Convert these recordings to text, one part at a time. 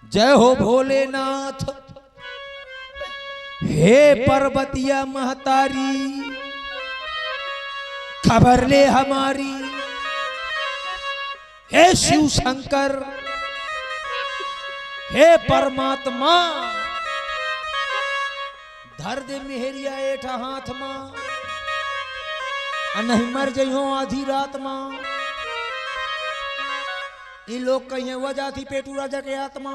जय हो भोलेनाथ। हे पर्वतिया महतारी, खबर ले हमारी। हे शिव शंकर, हे परमात्मा, धर दे मेहरिया एठा हाथ मां, नहीं मर जइहो आधी रात मां। ये लोग कहीं वजह थी पेटू राजा के आत्मा।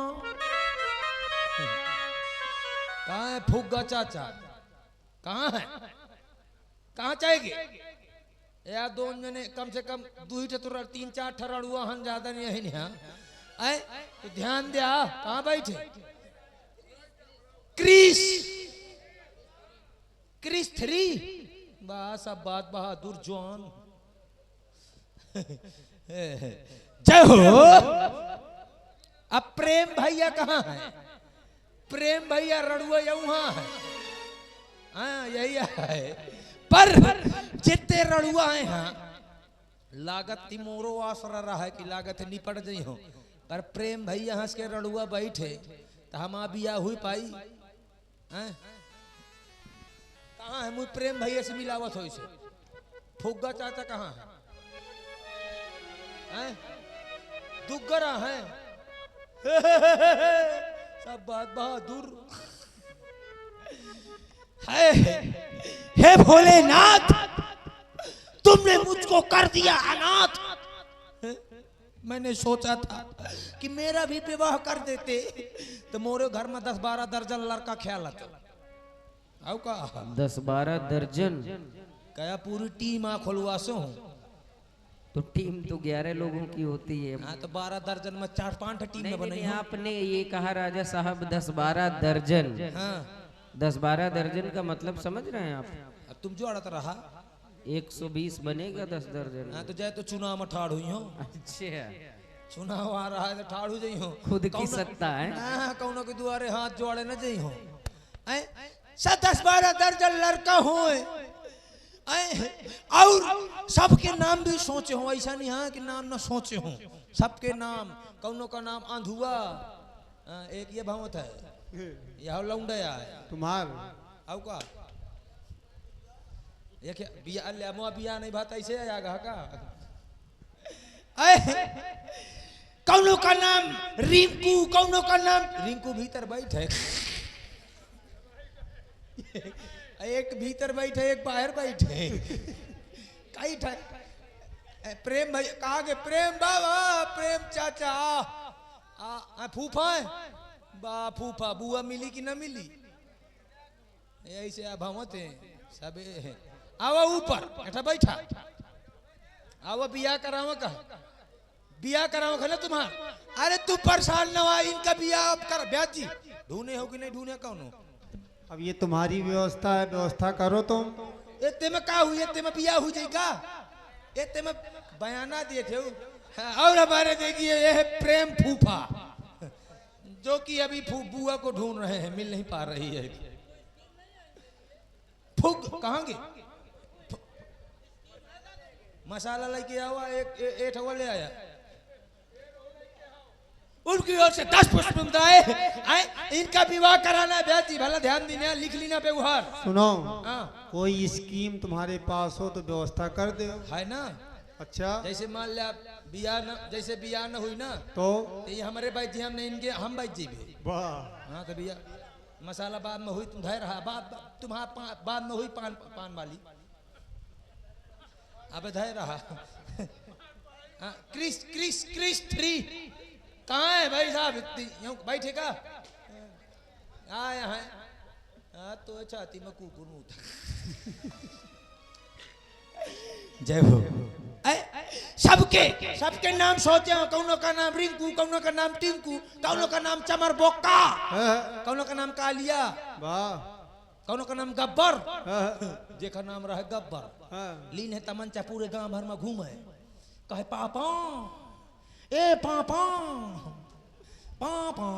कहाँ है फुग्गा चाचा, कहाँ है, कहाँ चाहेगी या दो जने कम से कम दू ही तो 3-4 ठरड़ुआ हन, ज्यादा नहीं है नहीं आए तो ध्यान दिया। कहाँ बैठे क्रिस, क्रिस 3 बस अब बात बहादुर जवान। जय हो। अब प्रेम भैया कहाँ है? प्रेम भैया रड़ुआ वहां है। हाँ यही है, पर जितने रड़ुआ है हाँ, लागत तिमोरो आसरा रहा है कि लागत निपट गई हो, पर प्रेम भैया हंस के रड़ुआ बैठे तो हम बिया हुई पाई। कहाँ है मुझ प्रेम भैया से मिलावत हो इसे? फुग्गा चाचा कहाँ है? दुग्गरा है। सब बात बहादुर है। हे भोलेनाथ, तुमने मुझको कर दिया अनाथ। मैंने सोचा था कि मेरा भी विवाह कर देते तो मोरे घर में 10-12 दर्जन लड़का ख्याल आता। आओ का 10-12 दर्जन क्या पूरी टीम आ खोलवा सो हूँ? तो टीम तो 11 लोगों की होती है। हाँ तो 12 दर्जन में 4-5 टीम में बनी। आपने ये कहा राजा साहब 10-12 दर्जन। हाँ 10-12 दर्जन का मतलब समझ रहे हैं आप? अब तुम जो अड़त रहा 120 बनेगा 10 दर्जन। हाँ तो जाए तो चुनाव में ठाड़ हुई हो। अच्छा चुनाव आ रहा है तो ठाड़ हो जाई हो। खुद की सत्ता है। हाँ कौनों के दुआरे हाथ जोड़े न जाई हो। 10-12 दर्जन लड़का हो और सबके नाम भी सोचे हो। ऐसा नहीं हाँ कि नाम ना सोचे हो, सबके नाम। कौनों का नाम आंधुआ, एक ये भावत है, यह लौंडया है तुम्हार आओ का ये क्या बिया ले मुआ बिया नहीं भाता ऐसे आगा का। कौनों का नाम रिंकू, कौनों का नाम रिंकू भीतर बैठे। एक भीतर बैठे एक बाहर बैठे। कई प्रेम भाई कहा के प्रेम बाबा, प्रेम चाचा आ फूफा है बा, फूफा बुआ मिली कि न मिली ऐसे अब हम सब आवा ऊपर ऐठा बैठा। आवा बिया करावा का, बिया करावा खा ना तुम्हारा। अरे तू परेशान न हुआ, इनका बिया अब कर ब्याज जी। ढूंढे हो कि नहीं ढूंढे कौन हो? अब ये तुम्हारी व्यवस्था है, व्यवस्था करो तुम। इतने में का हुई, इतने में बिया हो जाएगा, इतने में बयाना दिए थे। और हमारे देखिए ये है प्रेम फूफा, जो कि अभी बुआ को ढूंढ रहे हैं, मिल नहीं पा रही है। फुग कहाँ गए? मसाला लेके आवा, एक ले आया। उनकी ओर से 10 पुष्प आए। इनका विवाह कराना है ब्याजी, भला ध्यान देना, लिख लेना व्यवहार। सुनो हाँ कोई स्कीम तुम्हारे पास हो तो व्यवस्था कर दो। है ना? अच्छा जैसे मान लिया बिया न, जैसे बिया न हुई ना तो ये हमारे भाई जी, हमने इनके हम भाई जी भी। वाह हाँ तो बिया मसाला बाद में हुई, तुम धैर्य रहा तुम्हारा बाद में हुई पान वाली। अब धैर्य रहा। हाँ, क्रिस क्रिस क्रिस 3 कहाँ है भाई साहब? यूं बैठे का आए हैं? हाँ तो छाती में कुकुर मुँह। जय हो। सबके सबके नाम सोचे हो। कौनों का नाम रिंकू, कौनों का नाम टिंकू, कौनों का नाम चमर बोका, कौनों का नाम कालिया, वाह कौनों का नाम गब्बर, जेका नाम रहे गब्बर। लीन है तमंचा पूरे गांव भर में घूमे, कहे पापा ए पापा पापा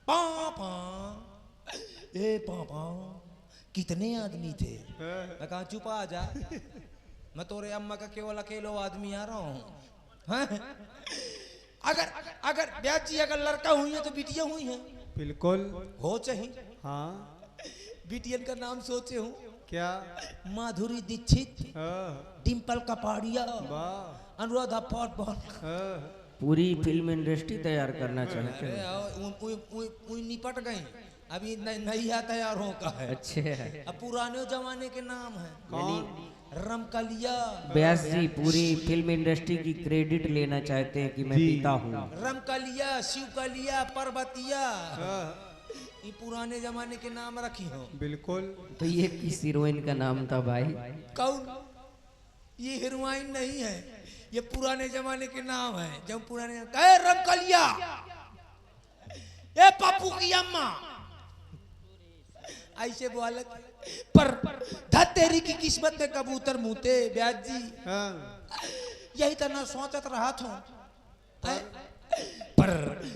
पापा ए पापा। कितने आदमी थे? मैं कहा चुप आ जा, मैं तोरे अम्मा का केवल अकेलो आदमी आ रहा हूँ। अगर अगर ब्याज जी अगर लड़का हुई है तो बिटिया हुई है, बिल्कुल। हो चाहिए। हाँ। बिटियन का नाम सोचे हूँ क्या? माधुरी दीक्षित, हाँ, डिम्पल कपाड़िया, वाह। अनुराधा पौडवाल। हाँ, पूरी फिल्म इंडस्ट्री तैयार करना चाहते हैं। अरे निपट गए, अभी नया तैयारों का है। अच्छे है। अब पुराने जमाने के नाम है कौन? रमकलिया। व्यास जी पूरी फिल्म इंडस्ट्री की क्रेडिट लेना चाहते हैं कि मैं जी। पिता हूँ। रमकलिया, शिवकलिया, पर्वतिया, हाँ, ये पुराने जमाने के नाम रखी हो। बिल्कुल। तो ये किस हीरोइन का नाम था भाई? कौन? ये हीरोइन नहीं है, ये पुराने जमाने के नाम है। जब पुराने कहे रमकलिया, ये पप्पू की अम्मा, ऐसे बोला। पर धतेरी की किस्मत में कबूतर मुते ब्याज जी। हाँ, यही तो ना सोचत रहा था। पर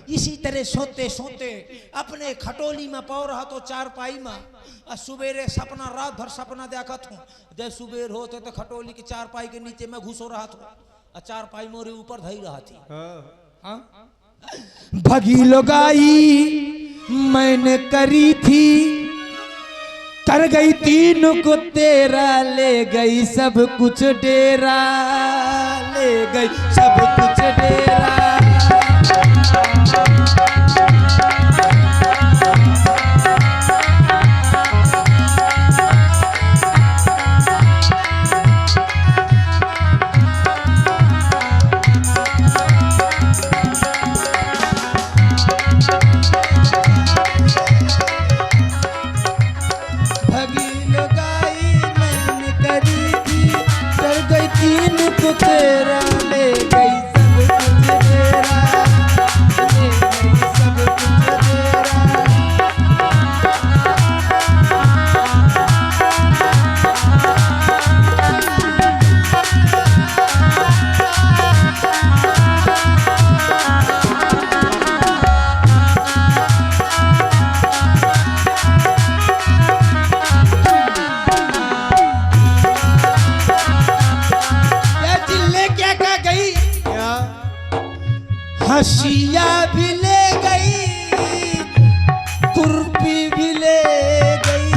इसी तरह सोते सोते अपने खटोली में पौ रहा तो चारपाई में, सुबेरे सपना, रात भर सपना देखा था। जब सुबेर होते तो खटोली की चारपाई के नीचे में घुसो रहा था, चारपाई मोरे ऊपर धई रहा थी। हाँ, भगी लोगाई मैंने करी थी, कर गई तीन को तेरा, ले गई सब कुछ डेरा, ले गई सब कुछ डेरा। तेरा ले गई सब कुछ तेरा, ले गई सब कुछ तेरा। हसिया भी ले गई, खुरपी भी ले गई,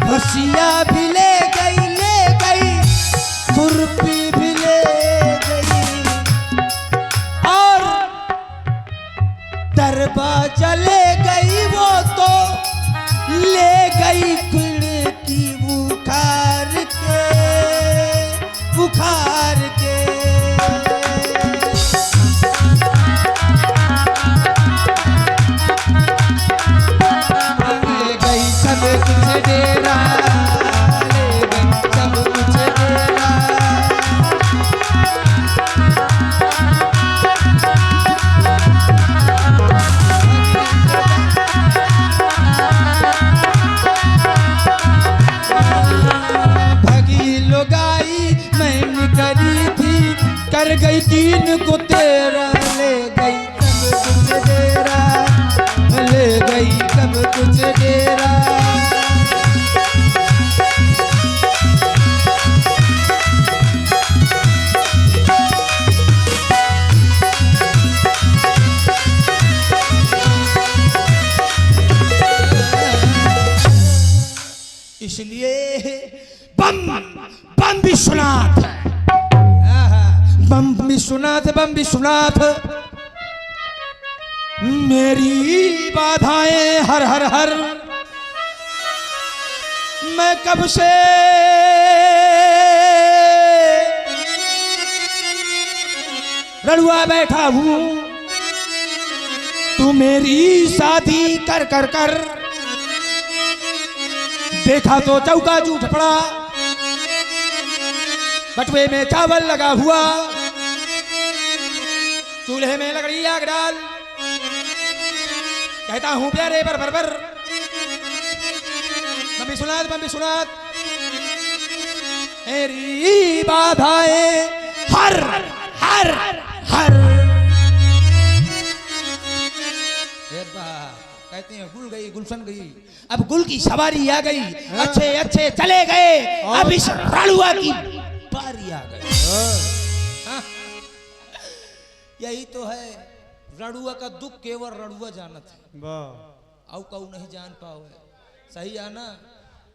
हसिया भी ले गई, खुरपी भी ले गई, और दरवाजा ले गई वो तो ले गई खिड़की बुखार के, बुखार के। कर गई तीन को तेरा, ले गई सब कुछ डेरा, ले गई सब कुछ डेरा। इसलिए बम बम विश्वनाथ, बम विश्वनाथ, बम विश्वनाथ, मेरी बाधाएं हर हर हर, मैं कब से रड़ुआ बैठा हूं, तू मेरी शादी कर कर कर, देखा तो चौका जूठ पड़ा, बटुए में चावल लगा हुआ, चूल्हे में लकड़ी आग डाल, कहता हूं प्यारे बर बर बर, बम्बी सुनात, बम्बी सुनात, मेरी बाधाएं हर हर हर। कहते हैं गुल गई गुलशन गई, अब गुल की सवारी आ गई, अच्छे अच्छे चले गए, अब इस रणुआ की बारी आ गई। यही तो है, रड़ुआ का दुख केवल रड़ुआ जानत है, वाह औ कऊ नहीं जान पाओ। सही है ना।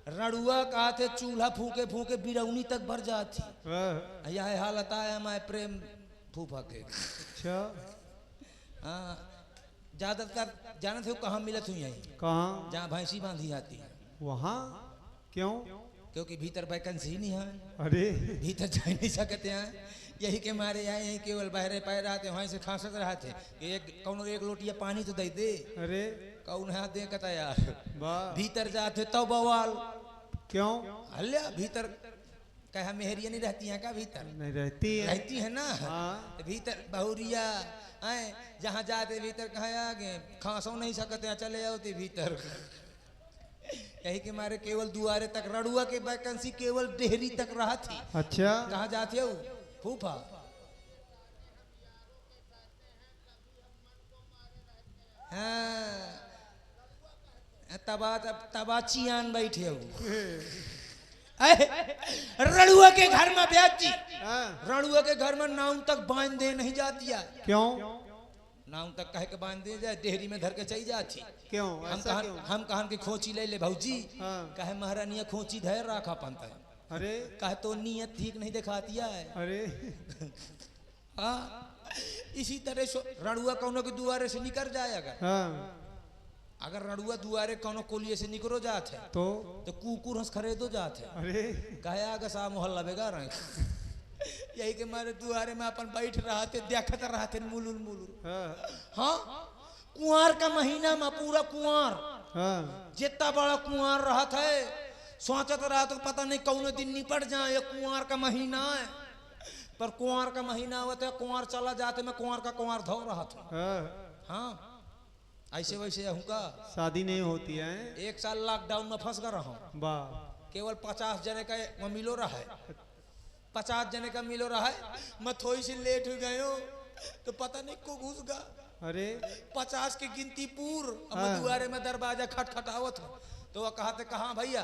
रड़ुआ कहा थे चूल्हा फूके फूके बिरौनी तक भर जाती। वाह यह हालत आया मैं प्रेम फूफा के। अच्छा हाँ, ज्यादातर जाना थे कहाँ मिलत हुई यही, कहाँ जहाँ भैंसी बांधी जाती है, वहाँ क्यों क्योंकि भीतर वैकेंसी नहीं है, अरे भीतर जा नहीं सकते हैं। यही के मारे आए यही केवल बहरे पैर रहते वहीं से खांसत रहे थे कि एक कौन एक लोटिया पानी तो दे दे, अरे कौन हाथ दे कहता यार। वाह भीतर जाते तो बवाल, क्यों हल्ला भीतर कहा मेहरिया नहीं रहती हैं का भीतर नहीं रहती है रहती है ना। हाँ। भीतर बहुरिया आए जहाँ जाते भीतर कहा आगे खांसो नहीं सकते हैं, चले आओ भीतर। यही के मारे केवल दुआरे तक रड़ुआ के वैकेंसी केवल डेहरी तक रहा थी। अच्छा कहाँ जाते हो फूफा? हाँ, तबाचियान बैठे हो। रड़ुआ के घर में ब्याज जी, हाँ। रड़ुआ के घर में नाव तक बांध दे नहीं जाती है। क्यों नाव तक कहे के बांध दे जाए, डेहरी में धर के चली जाती। क्यों ऐसा क्यों हम कहन की खोची ले ले भाऊजी, हाँ। कहे महारानिया खोची धैर रखा पंत है, अरे कहे तो नीयत ठीक नहीं दिखाती है। अरे हाँ, इसी तरह रड़ुआ कौनो के दुआरे से निकल जाएगा। हाँ अगर रड़ुआ दुआरे कौनो कोलिए से निकलो जात है तो कुकुर हंस खरीदो जात है, अरे कहे आगे सा मोहल्ला बेगा रहे। यही के मारे दुआरे में अपन बैठ रहा थे, देखत रहा थे मुलुल मुलुल। हाँ हाँ, कुंवार का महीना में पूरा कुंवार, हाँ जितना बड़ा कुंवार रहा था सोचत रहा तो पता नहीं कौन दिन निपट जाए, ये कुंवार का महीना है। पर कुंवार का महीना होता कुंवार चला जाते, मैं कुंवार का कुंवार धो रहा था। हाँ, ऐसे वैसे का शादी नहीं होती है। एक साल लॉकडाउन में फंस गया रहा, वाह केवल 50 जने का मिलो रहा है, 50 जने का मिलो रहा है। मैं थोड़ी सी लेट हो गए हो तो पता नहीं को घुस गया। अरे 50 की गिनती पूर। अब हाँ। दुआरे में दरवाजा खटखटावत हो तो वह कहा कहाँ भैया,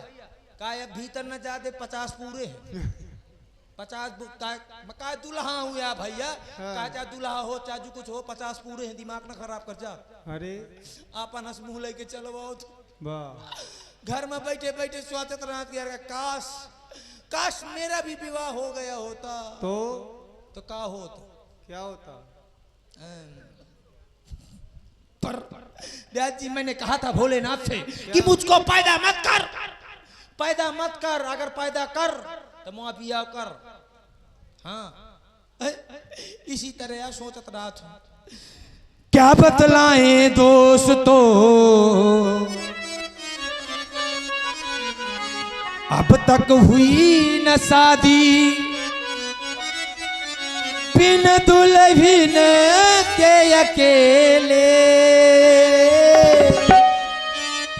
कहा भीतर न जा दे 50 पूरे हैं। 50 का दुल्हा हुआ भैया, हाँ। कहा चाहे दुल्हा हो चाहे कुछ हो 50 पूरे हैं, दिमाग न खराब कर जा। अरे आपन हंस मुंह लेके चलवाओ तो। वाह घर में बैठे बैठे स्वागत रहा कि काश काश मेरा भी विवाह हो गया होता तो क्या होता, क्या होता? पर व्यास जी मैंने कहा था भोलेनाथ से कि मुझको पैदा मत कर, पैदा मत कर, अगर पैदा कर तो मुआविया कर। हाँ, इसी तरह सोचत रहा था क्या बतलाएं दोस्तों, अब तक हुई न शादी बिन दुल्हन के अकेले।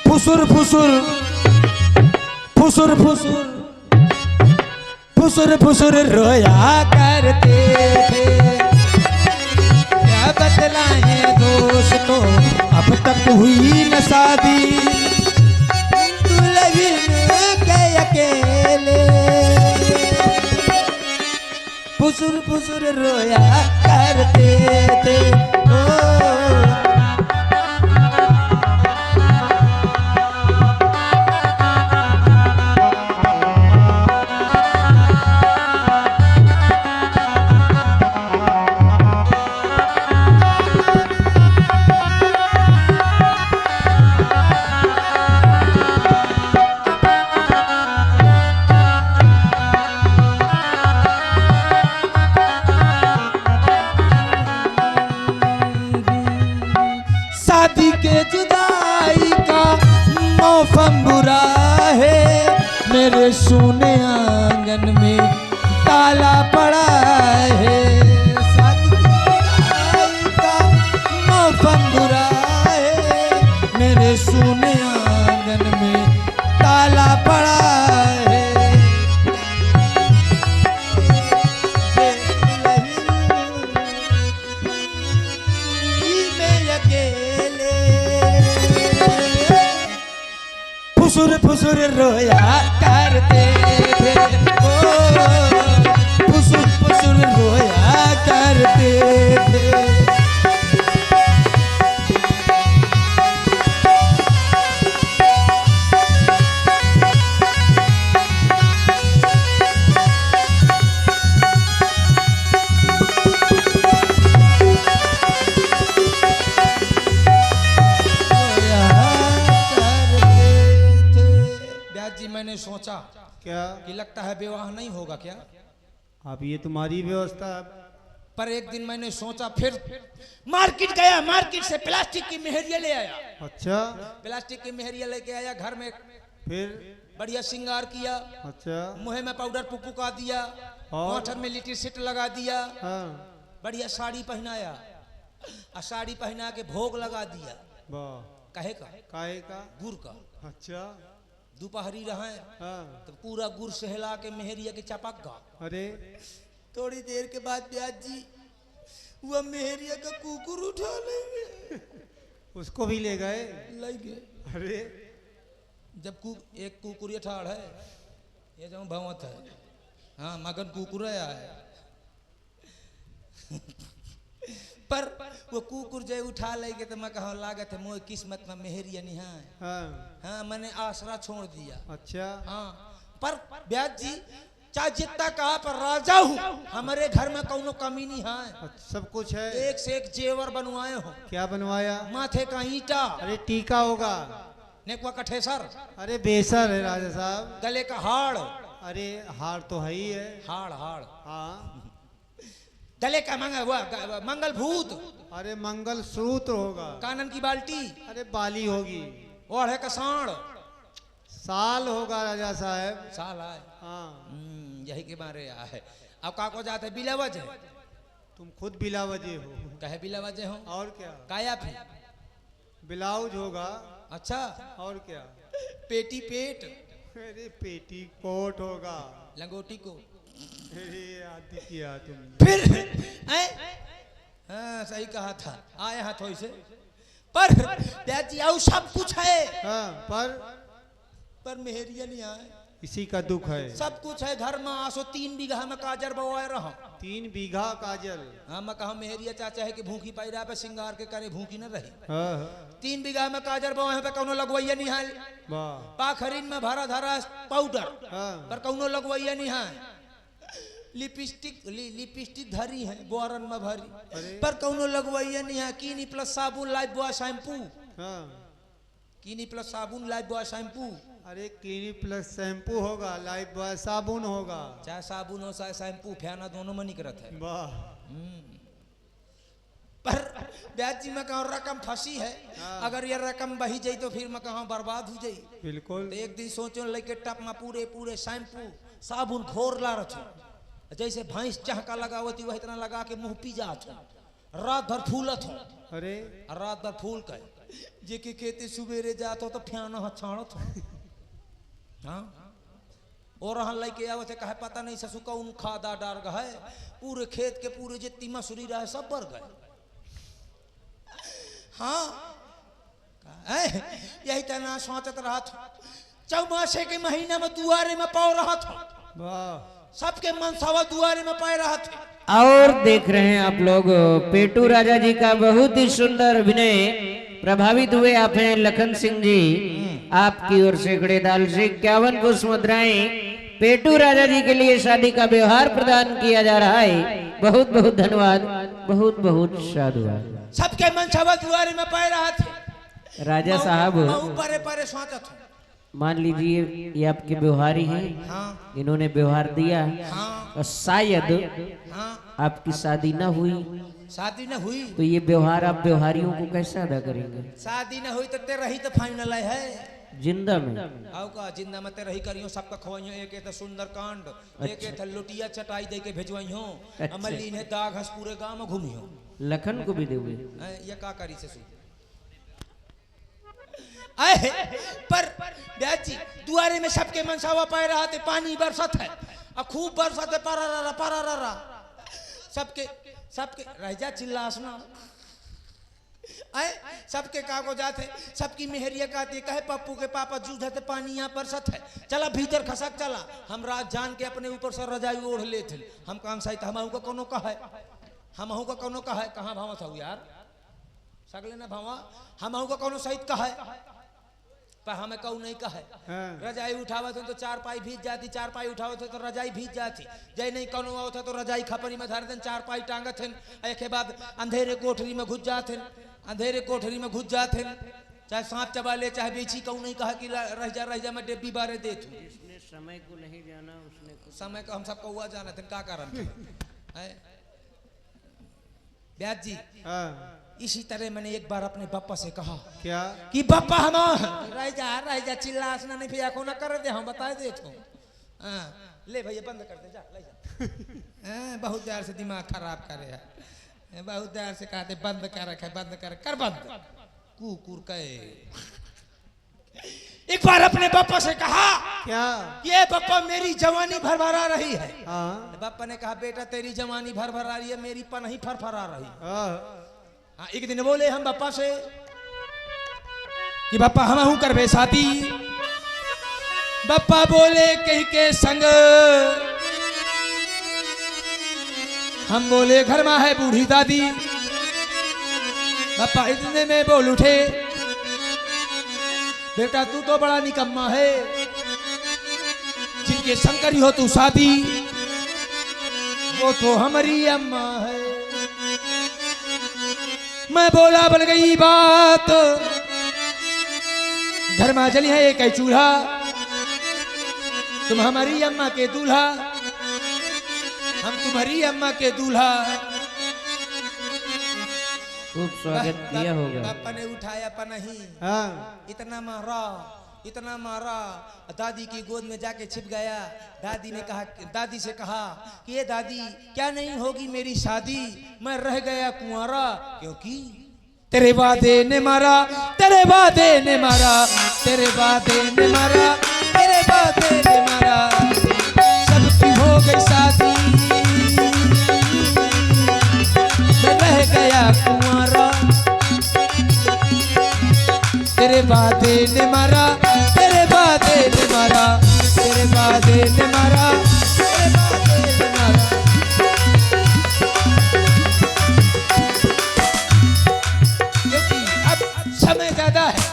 फुसुर फुसुर फुसुर फुसुर फुसुर फुसुर रोया करते थे। क्या बतलाएं दोस्तों, अब तक हुई न शादी दुल्हन के अकेले। फुसुर फुसुर रोया करते थे। शादी के जुदाई का मौसम बुरा है, मेरे सोने आंगन में ताला पड़ा है। शादी के जुदाई का मौसम बुरा है, मेरे सोने आंगन में ताला पड़ा है। फुसुर फुसुर रोया करते थे, ओ फुसुर फुसुर रोया करते थे। मैंने सोचा क्या? कि लगता है विवाह नहीं होगा क्या, अब ये तुम्हारी व्यवस्था है। पर एक दिन मैंने सोचा, फिर मार्केट गया, मार्केट से प्लास्टिक की मेहरिया ले आया। अच्छा, प्लास्टिक की मेहरिया लेके आया घर में, फिर? बढ़िया श्रृंगार किया, अच्छा, मुंह में पाउडर पुका दिया, और? होठन में लिपस्टिक लगा दिया, हाँ, बढ़िया साड़ी पहनाया, और साड़ी पहना के भोग लगा दिया। वाह, कहे का? काहे का? गुड़ का। अच्छा, दोपहरी रहे हाँ, तो पूरा गुड़ सहला के मेहरिया के चपक गा। अरे थोड़ी देर के बाद ब्याज जी वह मेहरिया का कुकुर उठा लेंगे, उसको भी ले गए? लगे। अरे जब एक कुकुर ये ठाड़ है, ये जो भवत है, हाँ मगन कुकुर आया है पर वो कुकुर जो उठा लेगे तो मैं कहा लागत है मोह किस्मत में मेहरिया नहीं है। हाँ, हाँ मैंने आसरा छोड़ दिया। अच्छा, हाँ पर ब्याज जी चाहे जितना कहा पर राजा हूँ, हमारे घर में कोनो कमी नहीं है। अच्छा, सब कुछ है। एक से एक जेवर बनवाए हो। क्या बनवाया? माथे का ईंटा, अरे टीका होगा। नेकुआ का ठेसर, अरे बेसर है राजा साहब। गले का हाड़, अरे हार तो है ही है। हाड़ हाड़, हाँ, गले का मंगल भूत, अरे मंगल सूत्र होगा। कानन की बाल्टी, अरे बाली होगी। ओढ़े का सांड, साल होगा राजा साहब। साल आए। हाँ, यही के मारे आया है। अब काको जाते बिलावज है, तुम खुद बिलावजे हो। कहे बिलावजे हो और क्या? काया भी। ब्लाउज होगा। अच्छा, और क्या? पेटी पेट, अरे पेटी कोट होगा। लंगोटी को अरे आदि किया तुमने। फिर हाँ सही कहा था, आए हाथ हो इसे। पर ब्याज जी आओ सब कुछ है, हाँ, पर मेहरिया नहीं आए। इसी का दुख है। सब कुछ है घर में, आसो 3 बीघा में काजर बवाए रहा। 3 बीघा काजल। हाँ मैं कहा मेहरिया चाचा है कि भूखी पैरा पे सिंगार के करे भूखी न रही। हाँ, 3 बीघा में काजर बवाए पे कौनो लगवैया नहीं है। वाह, पाखरीन में भरा धरा पाउडर, हाँ, पर कौनो लगवैया नहीं है। लिपस्टिक धरी है बोरन में भरी, पर कौनो लगवैया नहीं है। कीनी प्लस साबुन लाइफ बॉय शैम्पू, हाँ, कीनी प्लस साबुन लाइफ बॉय शैम्पू, अरे क्लिनिक प्लस शैम्पू होगा, लाइफ बॉय साबुन होगा। चाहे साबुन हो चाहे शैम्पू, फैना दोनों में निकलत है। वाह, पर ब्याज जी में कहूँ रकम फंसी है। हाँ। अगर ये रकम बही जाई तो फिर मैं कहूँ बर्बाद हो जाई। बिल्कुल। तो एक दिन सोचो लेके टप में पूरे पूरे शैम्पू साबुन घोर ला रहा, जैसे भैंस चहका लगावती वही तरह लगा के मुंह पी जात हो, रात भर फूलत हो। अरे रात भर फूल के जे के खेते सुबेरे जात हो तो फ्याना छाणत हो। हाँ और रहन लेके आवत है, कहे पता नहीं ससु कौन खादा डार गए, पूरे खेत के पूरे जितनी मसूरी रहे सब भर गए। हाँ यही तना सोचत रहा था, चौमासे के महीने में दुआरे में पाओ रहा था, वाह, सबके मनसावा दुआरे में पाए रहा थे। और देख रहे हैं आप लोग पेटू राजा जी का बहुत ही सुंदर अभिनय। प्रभावित हुए आप हैं लखन सिंह जी, आपकी ओर से कड़े दाल से 51 पुष्प मुद्राएं पेटू राजा जी के लिए शादी का व्यवहार प्रदान किया जा रहा है। बहुत बहुत धन्यवाद, बहुत बहुत साधुवाद। सबके मनसावा दुआरे में पाए रहा थे। राजा साहब परे परे सोचत हूँ, मान लीजिए ये आपके व्यवहारी हैं, हाँ इन्होंने व्यवहार दिया हाँ और शायद हाँ आपकी शादी ना हुई शादी न हुई, तो ये व्यवहार आप व्यवहारियों को कैसे अदा करेंगे? शादी न हुई तो तेरा ही तो फाइनल है जिंदा में। आओ का जिंदा में तेरा ही करियो, सबका खवाइयो। एक है सुंदर कांड, एक है लुटिया चटाई दे के भेजवाइयो, अच्छा। अमली ने दाग हंस पूरे गांव में घूमियो। लखन को भी दोगे? ये का करी से आए पर ब्याज जी दुआरे में सबके मनसावा पाए रहा थे। पानी बरसत है और खूब बरसत है, परारा सबके सबके रह जा चिल्लास ना आए, सबके कागो जाते, सबकी मेहरिया कहती, कहे पप्पू के पापा जूझते पानी यहाँ बरसत है, चला भीतर खसक चला। हम रात जान के अपने ऊपर से रजाई ओढ़ ले थे। हम काम सही हम का कोनो का है, हम का कोनो का है, कहाँ भावा था यार सगले ना भावा, हम का कोनो सहित का है, पर हमें कहू नहीं कहे। रजाई उठावत तो 4 पाई भीज जाती, 4 पाई उठावत तो रजाई भीज जाती। जय नहीं कौनो आवत तो रजाई खपरी में धर देन, 4 पाई टांगत हैं। एक बाद अंधेरे कोठरी में घुस जाते, अंधेरे कोठरी में घुस जाते। चाहे सांप चबा ले चाहे बेची कहूँ नहीं कहा कि रह जा मैं डेब्बी बारे दे तू जिसने समय को नहीं जाना उसने समय को हम सबको हुआ जाना था क्या कारण है ब्याज जी हाँ, इसी तरह मैंने एक बार अपने पापा से कहा क्या कि पापा हम रह जा चिल्ला असना नहीं फिर को ना कर दे हम बता दे तो ले भैया बंद कर दे जा ले जा बहुत देर से दिमाग खराब करे है बहुत देर से कहते बंद कर रखे बंद कर बंद कुकुर कहे एक बार अपने पापा से कहा क्या ये पापा मेरी जवानी भरभरा रही है हाँ, पापा ने कहा बेटा तेरी जवानी भरभरा रही है मेरी पनही फरफरा रही हाँ, हाँ एक दिन बोले हम पापा से कि पापा हम हूं करबे शादी पापा बोले कहीं के संग हम बोले घर में है बूढ़ी दादी पापा इतने में बोल उठे बेटा तू तो बड़ा निकम्मा है जिनके शंकरी हो तू शादी वो तो हमारी अम्मा है मैं बोला बन गई बात घर में जली है एक चूल्हा तुम हमारी अम्मा के दूल्हा हम तुम्हारी अम्मा के दूल्हा खूब स्वागत किया होगा। पापा ने उठाया पनही हाँ, इतना मारा दादी की गोद में जाके छिप गया दादी से कहा कि ये दादी क्या नहीं होगी मेरी शादी मैं रह गया कुंवारा क्योंकि तेरे वादे ने मारा तेरे वादे ने मारा तेरे वादे ने मारा तेरे वादे ने मारा सबकी हो गई शादी मैं रह गया कुंवारा तेरे वादे ने मारा तेरे वादे ने मारा तेरे वादे ने मारा तेरे वादे ने मारा क्योंकि अब समय ज्यादा है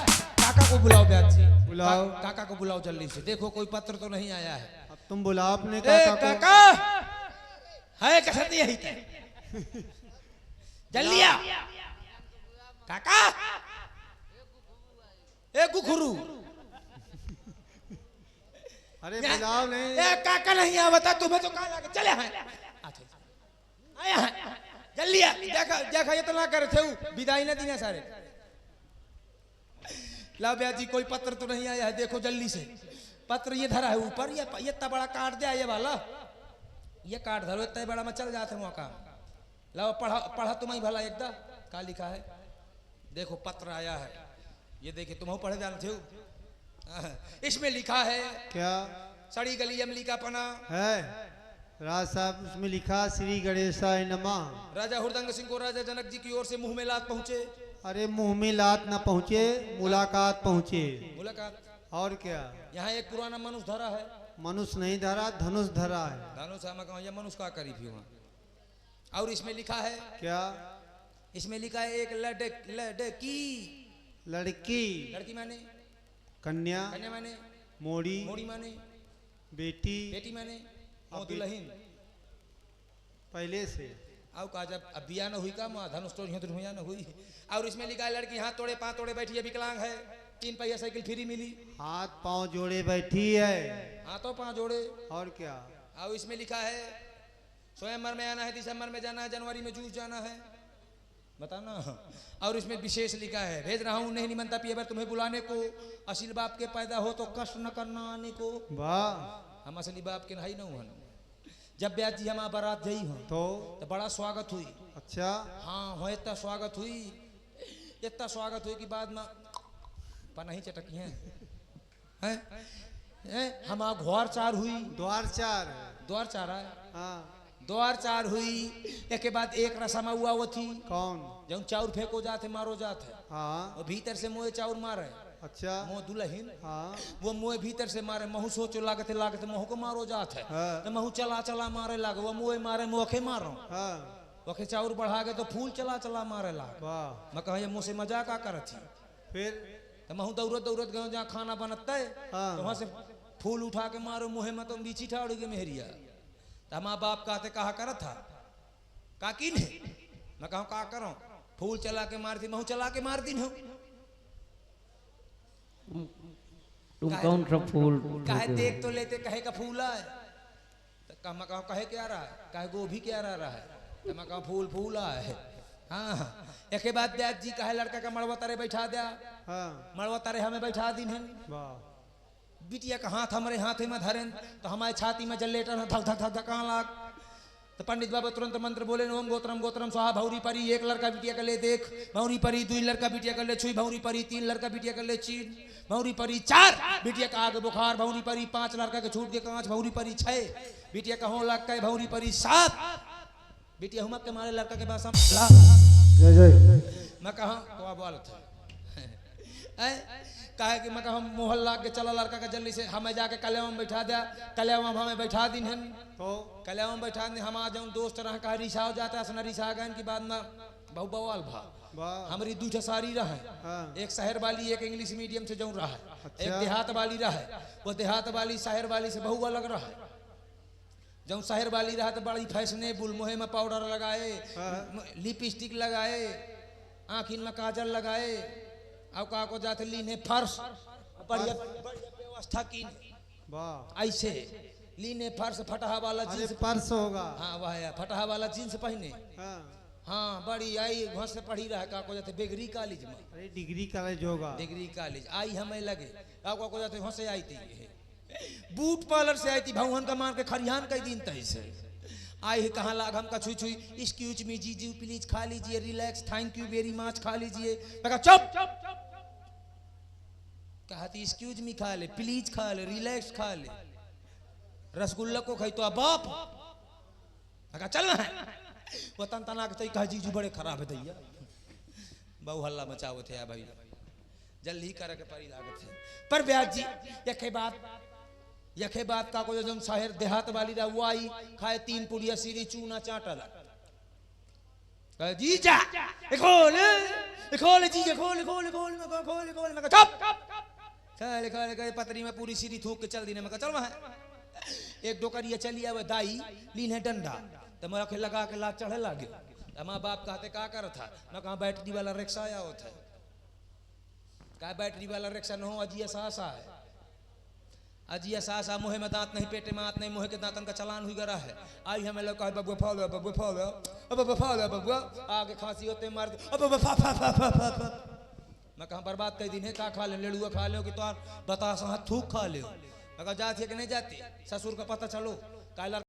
काका को बुलाओ ब्याज जी बुलाओ। काका को बुलाओ जल्दी से देखो कोई पत्र तो नहीं आया है अब तुम बुलाओ अपने ए काका को। काका है कसर नहीं है जल्दी आ काका ए गुखरू अरे बुलाओ नहीं, ए काका नहीं आवता तुम्हें तो कहा लगे चले हैं आया है जल्दी आ देखा ये तो ना करे थे विदाई ना दीना सारे लाओ ब्याह जी कोई पत्र तो नहीं आया है देखो जल्दी से पत्र ये धरा है ऊपर ये इतना बड़ा काट दिया ये वाला ये काट धरो इतना बड़ा में चल जाते मौका लाओ पढ़ा तुम ही भला एकदम क्या लिखा है देखो पत्र आया है ये देखिए तुम पढ़े जान थे इसमें लिखा है क्या सड़ी गली अमली का पना है राज साहब उसमें लिखा श्री गणेशाय नमः। राजा हुरदंग सिंह को राजा जनक जी की ओर से मुंह में लात पहुंचे अरे मुंह में लात ना पहुँचे मुलाकात पहुँचे। मुलाकात और क्या यहाँ एक पुराना मनुष्य धरा है मनुष्य नहीं धरा धनुष धरा है। धनुष ये मनुष्य का करी थी वहाँ और इसमें लिखा है क्या इसमें लिखा है एक लड़की लड़की लड़की माने कन्या कन्या माने मोड़ी मोड़ी माने बेटी बेटी माने अब दुल्हन पहले से आओ का जब अब बिया न हुई का माँ धनुष तो हुआ न हुई और इसमें लिखा है लड़की हाथ तोड़े पाँव तोड़े बैठी है विकलांग है 3 पहिया साइकिल फ्री मिली हाथ पांव जोड़े बैठी है। हाथों पाँव जोड़े और क्या और इसमें लिखा है स्वयंवर में आना है दिसंबर में जाना है जनवरी में जूस जाना है बताना और इसमें विशेष लिखा है भेज रहा हूँ नहीं निमंत्रण पिए तुम्हें बुलाने को असील बाप के पैदा हो तो कष्ट न करना आने को वाह हम असली बाप के नहीं न जब ब्याज जी हमारा बारात गई हो तो बड़ा स्वागत हुई अच्छा हाँ हो इतना स्वागत हुई कि बाद में पनाही चटकी है हम घोर चार हुई द्वार चार द्वार चार है हाँ द्वार चार हुई एक के बाद एक रसमा हुआ वो थी कौन जब चाउर फेंको जाते मारो जाते हाँ और भीतर से मोए चाउर मारे अच्छा मोह दुल्हन हाँ वो मोए भीतर से मारे महू सोचो लागते लागते मोह को मारो जात है हाँ। तो महू चला चला मारे लागे वो मोए मारे मोखे मारो हाँ ओके चाउर बढ़ा के तो फूल चला चला मारे लाग वाह मैं कहा मुँह से मजाक आ कर थी फिर तो महू दौड़त दौड़त गए जहाँ खाना बनता है हाँ। तो वहां से फूल उठा के मारो मुँह में तो बीची ठाड़ के मेहरिया तो माँ बाप कहते कहा कर था का की नहीं मैं कहूँ का करो फूल चला के मारती महू चला के मार दी हूँ तुम कौन सा फूल कहे देख तो लेते कहे का फूला है तो मैं कहूँ कहे क्या रहा है, कहे गोभी क्या रहा है, तो मैं कहूँ फूल फूला है। हाँ एक के बाद ब्याज जी कहे लड़का का मड़वा तारे बैठा दिया, हाँ मड़वा तारे हमें बैठा दिन है, वाह बिटिया का हाथ हमारे हाथ में धरें तो हमारे छाती में जलेटर धक धक धक धकान लाग। तो पंडित बाबा तुरंत मंत्र बोले ओम गोत्रम गोत्रम स्वाहा भौरी परी, एक लड़का बिटिया कर ले देख भौरी परी, दुई लड़का बिटिया कर ले छुई भौरी परी, तीन लड़का बिटिया कर ले चीन भौरी परी, चार बिटिया का आगे बुखार भौरी परी, पांच लड़का के छूट के कांच भौरी परी, छह बिटिया का हो लग के भौरी परी, सात बिटिया हुमक के मारे लड़का के पास जय जय मैं कहा तो बोल कहे कि मैं हम मोहल्ला के चला लड़का का जल्दी से हमें जाके कल्याण में बैठा दिया, कल्याण में हमें बैठा दिन है तो कल्याण में बैठा दिन हम आ जाऊं दोस्त रह कहा रिसा हो जाता है रिसा गए की बाद में बहु बवाल भा वाह हमारी दूठे सारी रहा हाँ एक शहर वाली एक इंग्लिश मीडियम से जाऊं रहा है, अच्छा। एक देहात वाली रहा है, वो देहात वाली शहर वाली से बहु अलग रहा है। जब शहर वाली रहा तो बड़ी फैशनेबल मुँह में पाउडर लगाए, लिपस्टिक लगाए, आँखिन में काजल लगाए, अब का को जाते लीने फर्श बढ़िया व्यवस्था की वाह ऐसे लीने फर्श फटहा वाला अरे जींस, पर्स होगा हाँ वह फटहा वाला जींस पहने, हाँ हाँ बड़ी आई घोष से पढ़ी रहा का को जाते बेगरी कॉलेज में, अरे डिग्री कॉलेज होगा डिग्री कॉलेज आई हमें लगे अब को जाते घोष से आई थी बूट पार्लर से आई थी भगवान का मार के खरिहान कई दिन तय से आई कहाँ लाग हम का छुई छुई एक्सक्यूज मी जीजू प्लीज खा लीजिए relax thank you very much खा लीजिए। मैं कहा चुप कहती एक्सक्यूज मी खा ले प्लीज खा ले रिलैक्स खा ले, रसगुल्ला को खाई तो अब बाप मैं कहा चलना है वो तन तना के कहा जीजू बड़े खराब है दैया बहु हल्ला मचाओ थे भाई जल्दी ही करे के परी लागत है। पर ब्याज जी यखे बात का को जो शहर देहात वाली रहा वो आई खाए तीन पुड़िया सीरी चूना चाटल कहे जी जा खोल खोल जी खोल खोल खोल मैं खोल खोल मैं चुप खोल खोल गए पतरी में पूरी सीरी थूक के चल दी ने मैं चल वहां एक डोकरिया चली आवे दाई लीन है डंडा तो मैं आखे लगा के लाग चढ़े लागे माँ बाप कहते का कर था मैं कहा बैटरी वाला रिक्शा आया होता है, का बैटरी वाला रिक्शा न हो अजिया सासा है, अजिया सासा मुँह में दांत नहीं पेटे में हाथ नहीं मुँह के दांतन का चलान हुई गरा है। आई हमें लोग कहे बबुआ फॉलो बबुआ फॉलो अब फॉलो बबुआ आगे खांसी होते मार अब मैं कहा बर्बाद कई दिन है का खा ले लेड़ुआ खा लो कि तो बता हाथ थूक खा ले, मैं कहा जाती है कि नहीं जाती ससुर का पता चलो का